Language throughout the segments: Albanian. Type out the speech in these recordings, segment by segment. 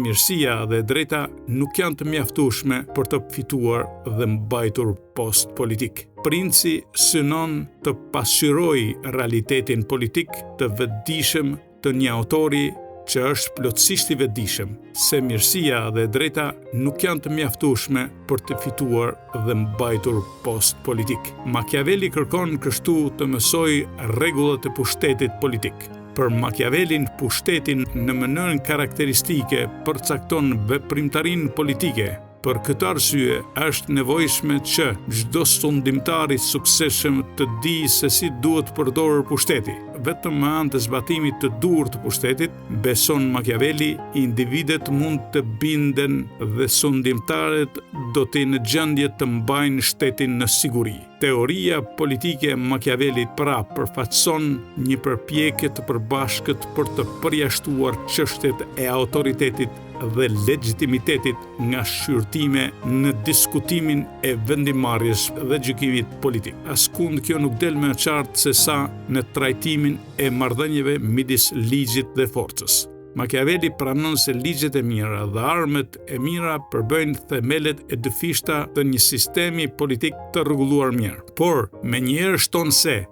Mirësia dhe drejta nuk janë të mjaftueshme për të fituar dhe mbajtur post politik. Princi synon të pasqyrojë realitetin politik të vetëdijshëm të një autori që është plotësisht i vetëdijshëm, se mirësia dhe drejta nuk janë të mjaftueshme për të fituar dhe mbajtur post politik. Machiavelli kërkon kështu të mësojë rregullat e pushtetit politik. Për Machiavellin, pushtetin në mënyrën karakteristike përcakton veprimtarinë politike. Për këtë arsye, është nevojshme që çdo sundimtar i suksesshëm të dijë se si duhet përdorur pushteti. Vetëm me anë të zbatimit të duhur të pushtetit, beson Machiavelli, individet mund të binden dhe sundimtarët do të në gjendje të mbajnë shtetin në siguri. Teoria politike e Machiavellit pra përfaqëson një përpjekje të përbashkët për të përjashtuar çështjet e autoritetit dhe legitimitetit nga shqyrtime në diskutimin e vendimarrjes dhe gjykimit politik. Askund kjo nuk del më qartë se sa në trajtimin e marrëdhënieve midis ligjit dhe forcës. Machiavelli pranon se ligjet e mira dhe armët e mira përbëjnë themelet e dyfishta të një sistemi politik të rregulluar mirë. Por, menjëherë shton se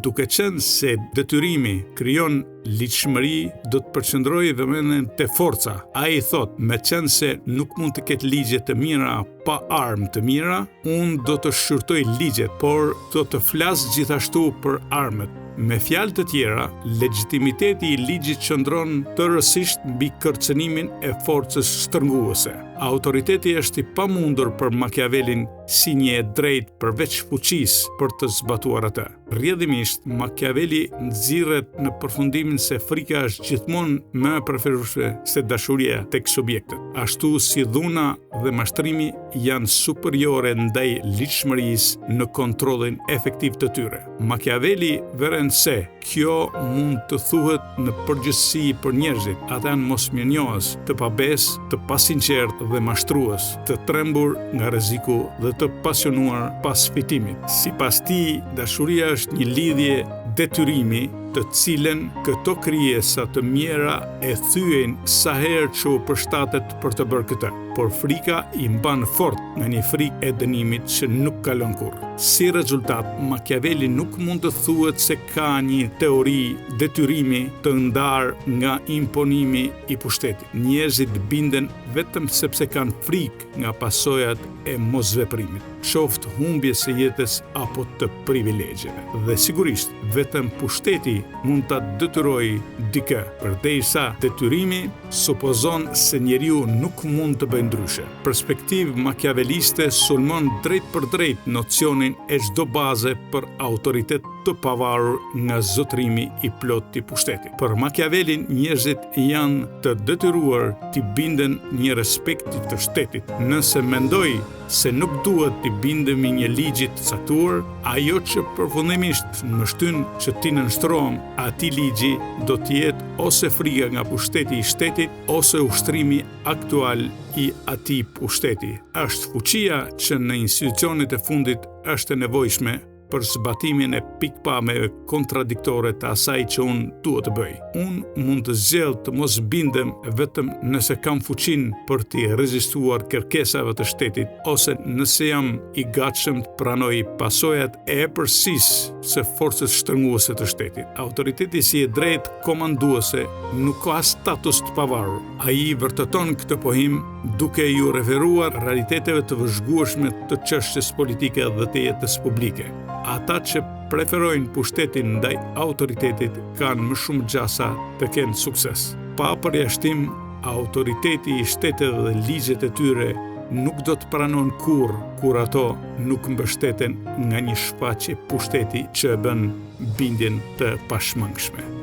duke qenë se detyrimi krijon ligjshmëri, do të përqendrojë vëmendjen te forca. Ai thot, me qenë se nuk mund të ketë ligje të mira pa armë të mira, unë do të shqyrtoj ligjet, por do të flas gjithashtu për armët. Me fjalë të tjera, legitimiteti i ligjit qëndron tërësisht mbi kërcënimin e forcës shtrënguese. Autoriteti është i pamundur për Machiavellin si një e drejtë përveç fuqisë për të zbatuar atë. Rrjedhimisht, Machiavelli nxirret në përfundimin se frika është gjithmonë më e preferueshme se dashuria tek subjektet. Ashtu si dhuna dhe mashtrimi janë superiore ndaj ligjshmërisë në kontrollin efektiv të tyre. Machiavelli vëren se kjo mund të thuhet në përgjithësi për njerëzit, ata janë mosmirnjohës, të pabes, të pasinqert dhe mashtrues, të trembur nga rreziku dhe të pasionuar pas fitimit. Sipas tij, dashuria është një lidhje detyrimi të cilën këto krijesa të mjera e thyejnë sa herë që u përshtatet për të bërë këtë. Por frika i mban fort në një frikë e dënimit që nuk kalon kurrë. Si rezultat, Machiavelli nuk mund të thuhet se ka një teori detyrimi të ndarë nga imponimi i pushtetit. Njerëzit binden vetëm sepse kanë frikë nga pasojat e mosveprimit, qoftë humbjes së jetës apo të privilegjeve. Dhe sigurisht, vetëm pushteti mund ta detyrojë dikë, përderisa detyrimi supozon se njeriu nuk mund të bëjë ndryshe. Perspektivë machiavelliste sulmon drejt për drejt nocionin e çdo baze për autoritet të pavarur nga zotrimi i plot i pushtetit. Për Machiavellin, njerëzit janë të detyruar të binden një respekti të shtetit. Nëse mendoj se nuk duhet të bindemi një ligjit të caktuar, ajo që përfundimisht më shtyn që ti nënshtrohem atij ligji do të jetë ose frika nga pushteti i shtetit, ose ushtrimi aktual i atij pushteti. Është fuqia që në institucionet e fundit është e nevojshme për zbatimin e pikpamjeve kontradiktore të asaj që unë duhet të bëj. Unë mund të zgjell të mos bindem vetëm nëse kam fuqinë për të rezistuar kërkesave të shtetit, ose nëse jam i gatshëm të pranoj pasojat e epërsisë së forcës shtrënguese të shtetit. Autoriteti si e drejtë komanduese nuk ka status të pavarur. Ai vërteton këtë pohim duke ju referuar realiteteve të vëzhgueshme të çështjes politike dhe të jetës publike. Ata që preferojnë pushtetin ndaj autoritetit kanë më shumë gjasa të kenë sukses. Pa përjashtim, autoriteti i shtetit dhe ligjet e tyre nuk do të pranon kur ato nuk mbështeten nga një shfaqje pushteti që e bën bindjen të pashmangshme.